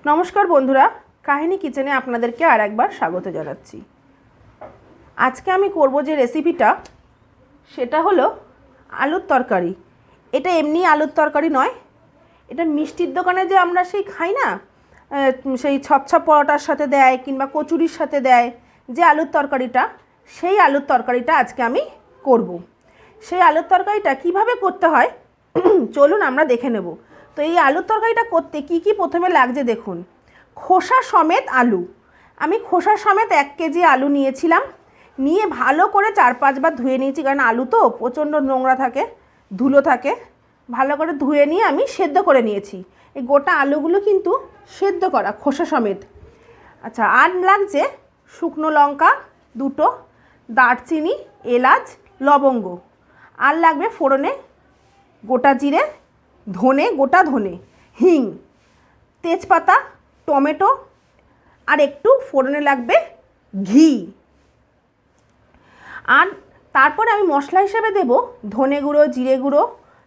নমস্কার বন্ধুরা, কাহিনী কিচেনে আপনাদেরকে আর একবার স্বাগত জানাচ্ছি। আজকে আমি করব যে রেসিপিটা সেটা হলো আলুর তরকারি। এটা এমনি আলুর তরকারি নয়, এটা মিষ্টির দোকানে যে আমরা সেই খাই না, সেই ছপছপ পরোটার সাথে দেয় কিংবা কচুরির সাথে দেয় যে আলুর তরকারিটা, সেই আলুর তরকারিটা আজকে আমি করব। সেই আলুর তরকারিটা কিভাবে করতে হয় চলুন আমরা দেখে নেব। তো এই আলুর তরকারিটা করতে কি কি প্রথমে লাগছে দেখুন। খোসা সমেত আলু, আমি খোসা সমেত 1 কেজি আলু নিয়েছিলাম, নিয়ে ভালো করে 4-5 বার ধুয়ে নিয়েছি, কারণ আলু তো প্রচণ্ড নোংরা থাকে, ধুলো থাকে। ভালো করে ধুয়ে নিয়ে আমি সেদ্ধ করে নিয়েছি। এই গোটা আলুগুলো কিন্তু সেদ্ধ করা, খোসা সমেত। আচ্ছা, আর লাগছে শুকনো লঙ্কা 2টো, দারচিনি, এলাচ, লবঙ্গ, আর লাগবে ফোড়নে গোটা জিরে, ধনে, গোটা ধনে, হিং, তেজপাতা, টমেটো, আর একটু ফোড়নে লাগবে ঘি। আর তারপরে আমি মশলা হিসেবে দেব ধনে গুঁড়ো, জিরে গুঁড়ো,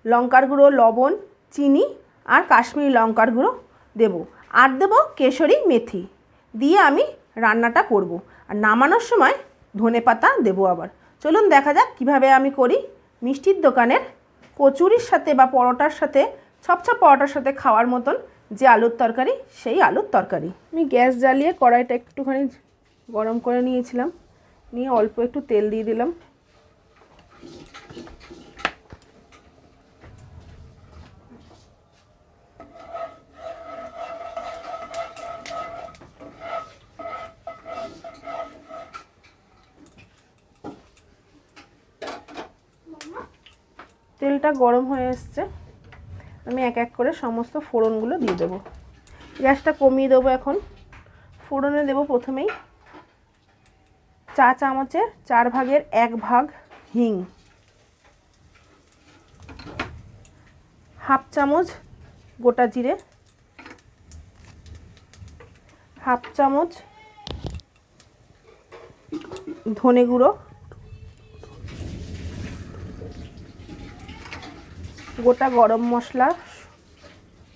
লঙ্কার গুঁড়ো, লবণ, চিনি আর কাশ্মীরি লঙ্কার গুঁড়ো দেব, আর দেব কেশরি মেথি দিয়ে আমি রান্নাটা করব। আর নামানোর সময় ধনেপাতা দেবো আবার। চলুন দেখা যাক কিভাবে আমি করি মিষ্টির দোকানের কচুরির সাথে বা পরোটার সাথে, ছপছপ পরোটার সাথে খাওয়ার মতন যে আলুর তরকারি, সেই আলুর তরকারি। আমি গ্যাস জ্বালিয়ে কড়াইটা একটুখানি গরম করে নিয়েছিলাম, নিয়ে অল্প একটু তেল দিয়ে দিলাম। তেলটা গরম হয়ে এসছে, আমি এক এক করে সমস্ত ফোড়নগুলো দিয়ে দেবো। গ্যাসটা কমিয়ে দেবো এখন। ফোড়নে দেবো প্রথমেই চা চামচের 4 ভাগের 1 ভাগ হিং, হাফ চামচ গোটা জিরে, হাফ চামচ ধনে গুঁড়ো, গোটা গরম মশলা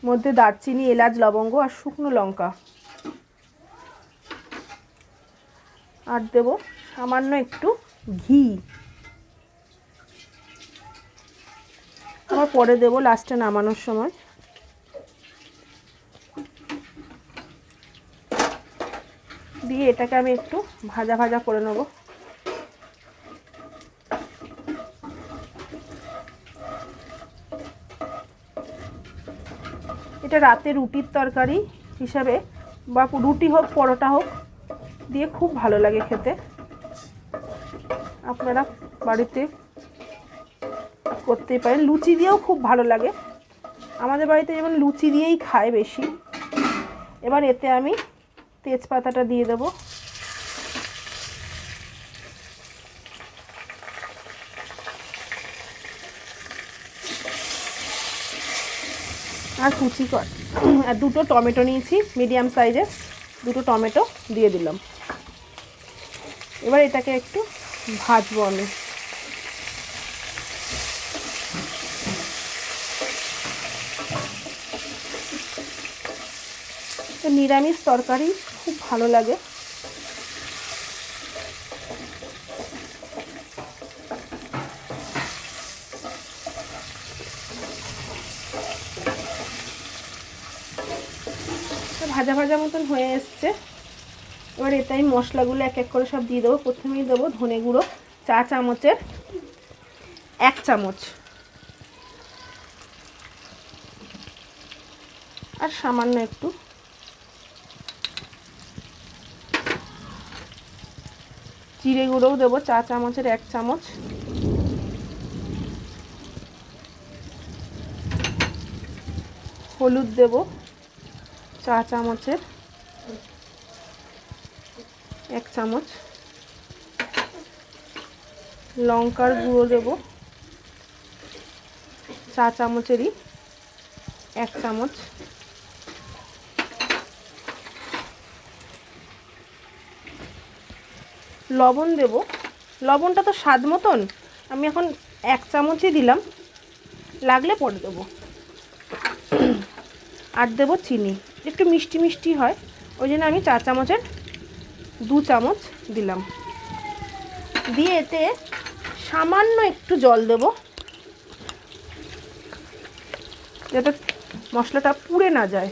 মধ্যে দারচিনি, এলাচ, লবঙ্গ আর শুকনো লঙ্কা, আর দেব সামান্য একটু ঘি। আবার পরে দেব লাস্টে নামানোর সময়। দিয়ে এটাকে আমি একটু ভাজা ভাজা করে নেব। এটা রাতে রুটির তরকারি হিসাবে বা রুটি হোক পরোটা হোক দিয়ে খুব ভালো লাগে খেতে। আপনারা বাড়িতে করতেই পারেন, লুচি দিয়েও খুব ভালো লাগে। আমাদের বাড়িতে যেমন লুচি দিয়েই খায় বেশি। এবার এতে আমি তেজপাতাটা দিয়ে দেবো, আর কুচি কর আর 2টো টমেটো নিয়েছি, মিডিয়াম সাইজের 2টো টমেটো দিয়ে দিলাম। এবার এটাকে একটু ভাজবো আমি। তো নিরামিষ তরকারি খুব ভালো লাগে। ভাজা ভাজা মতন হয়ে এসছে। এবার এতে আমি মশলাগুলো এক এক করে সব দিয়ে দেবো। প্রথমেই দেবো ধনে গুঁড়ো চা চামচের 1 চামচ, আর সামান্য একটু জিরে গুঁড়োও দেবো চা চামচের 1 চামচ, হলুদ দেবো চা চামচের 1 চামচ, লঙ্কার গুঁড়ো দেবো চা চামচেরই 1 চামচ, লবণ দেব। লবণটা তো স্বাদ মতন, আমি এখন 1 চামচই দিলাম, লাগলে পরে দেবো। আর দেবো চিনি। একটু মিষ্টি মিষ্টি হয়, ওই জন্য আমি 4 চামচের 2 চামচ দিলাম। দিয়ে এতে সামান্য একটু জল দেবো, যাতে মশলাটা পুড়ে না যায়।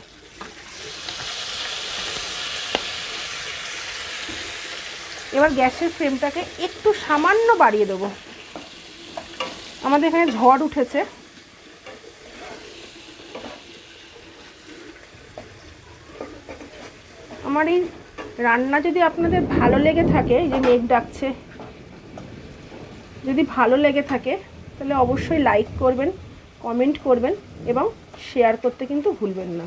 এবার গ্যাসের ফ্লেমটাকে একটু সামান্য বাড়িয়ে দেবো। আমাদের এখানে ঝড় উঠেছে, আমার এই রান্না যদি আপনাদের ভালো লেগে থাকে, এই যে মেঘ ডাকছে, যদি ভালো লেগে থাকে তাহলে অবশ্যই লাইক করবেন, কমেন্ট করবেন এবং শেয়ার করতে কিন্তু ভুলবেন না।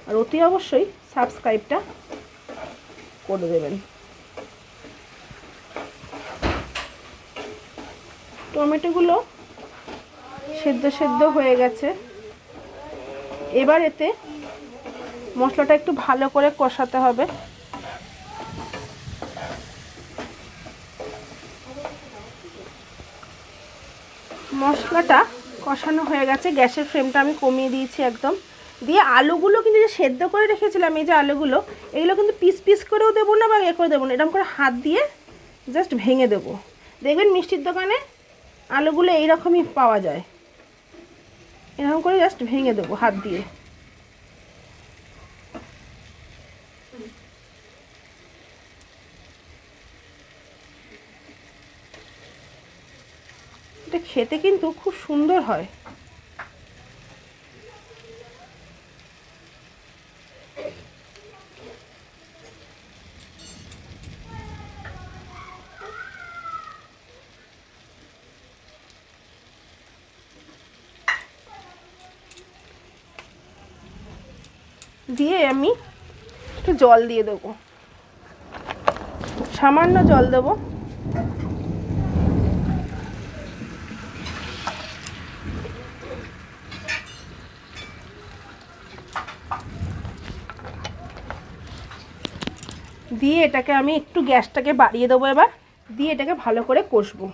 আর অতি অবশ্যই সাবস্ক্রাইবটা করে দেবেন। টমেটোগুলো সেদ্ধ হয়ে গেছে। এবার এতে মশলাটা একটু ভালো করে কষাতে হবে। মশলাটা কষানো হয়ে গেছে, গ্যাসের ফ্লেমটা আমি কমিয়ে দিয়েছি একদম। দিয়ে আলুগুলো কিন্তু যে সেদ্ধ করে রেখেছিলাম, এই যে আলুগুলো, এগুলো কিন্তু পিস পিস করেও দেবো না বা করে দেবো না, এরকম করে হাত দিয়ে জাস্ট ভেঙে দেবো। দেখবেন মিষ্টির দোকানে আলুগুলো এইরকমই পাওয়া যায়, এরকম করে জাস্ট ভেঙে দেবো হাত দিয়ে। এটা খেতে কিন্তু খুব সুন্দর হয়। দিয়ে আমি একটু জল দিয়ে দেবো, সামান্য জল দেবো। দিয়ে এটাকে আমি একটু গ্যাসটাকে বাড়িয়ে দেবো এবার, দিয়ে এটাকে ভালো করে কষবো।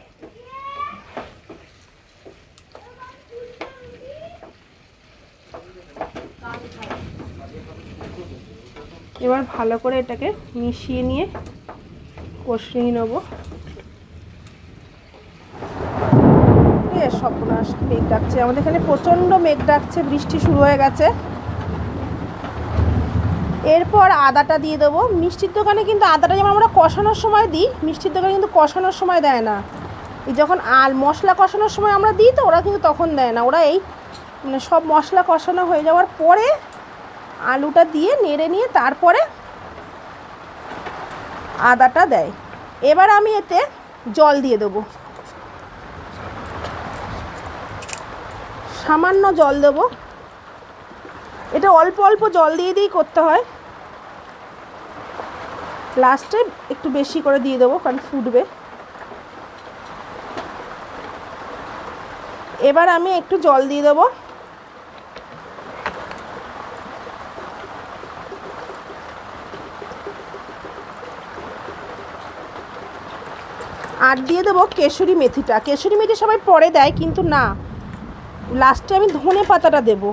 এবার ভালো করে এটাকে মিশিয়ে নিয়ে কষিয়ে নেবো। সর্বনাশ, মেঘ ডাকছে আমাদের এখানে, প্রচণ্ড মেঘ ডাকছে, বৃষ্টি শুরু হয়ে গেছে। এরপর আদাটা দিয়ে দেবো। মিষ্টির দোকানে কিন্তু আদাটা যেমন আমরা কষানোর সময় দিই, মিষ্টির দোকানে কিন্তু কষানোর সময় দেয় না। এই যখন মশলা কষানোর সময় আমরা দিই তো ওরা কিন্তু তখন দেয় না, ওরা এই মানে সব মশলা কষানো হয়ে যাওয়ার পরে আলুটা দিয়ে নেড়ে নিয়ে তারপরে আদাটা দেয়। এবার আমি এতে জল দিয়ে দেবো, সামান্য জল দেবো। এটা অল্প অল্প জল দিয়ে দিয়েই করতে হয়, লাস্টে একটু বেশি করে দিয়ে দেবো কারণ ফুটবে। এবার আমি একটু জল দিয়ে দেবো, আর দিয়ে দেবো কেশরি মেথিটা। কেশরি মেথি সবাই পরে দেয়, কিন্তু না, লাস্টে আমি ধনে পাতাটা দেবো।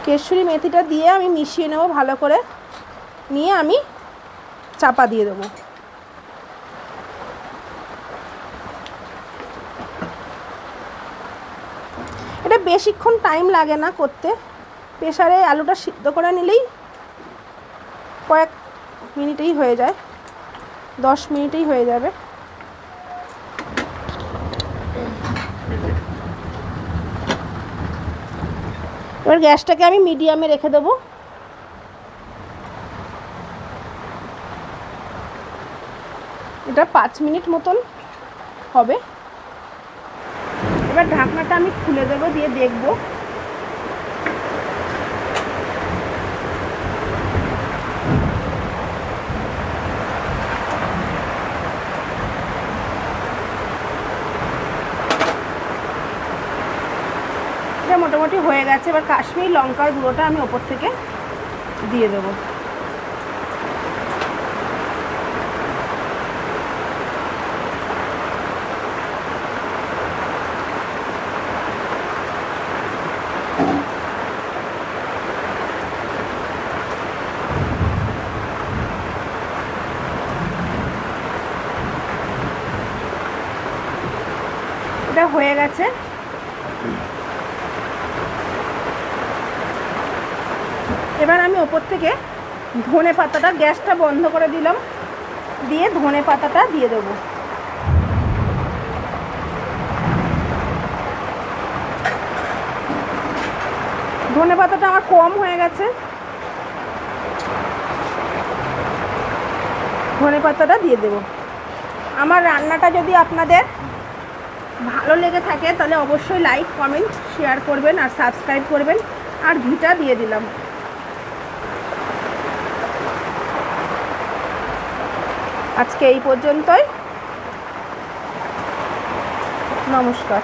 কেশরি মেথিটা দিয়ে আমি মিশিয়ে নেব ভালো করে, নিয়ে আমি চাপা দিয়ে দেবো। এটা বেশিক্ষণ টাইম লাগে না করতে, প্রেসারে আলুটা সিদ্ধ করে নিলেই কয়েক মিনিটেই হয়ে যায়, 10 মিনিটেই হয়ে যাবে। এবার গ্যাসটাকে আমি মিডিয়ামে রেখে দেবো। এটা 5 মিনিট মতন হবে। এবার ঢাকনাটা আমি খুলে দেবো, দিয়ে দেখবো। এটা মোটামুটি হয়ে গেছে। এবার কাশ্মীরি লঙ্কার গুঁড়োটা আমি ওপর থেকে দিয়ে দেবো। এটা হয়ে গেছে। এবার আমি ওপর থেকে ধনে পাতাটা, গ্যাসটা বন্ধ করে দিলাম, দিয়ে ধনে পাতাটা দিয়ে দেবো। ধনে পাতাটা আমার কম হয়ে গেছে, ধনে পাতাটা দিয়ে দেবো। আমার রান্নাটা যদি আপনাদের ভালো লেগে থাকে তাহলে অবশ্যই লাইক, কমেন্ট, শেয়ার করবেন আর সাবস্ক্রাইব করবেন। আর ঘিটা দিয়ে দিলাম। আজকে এই পর্যন্তই। নমস্কার।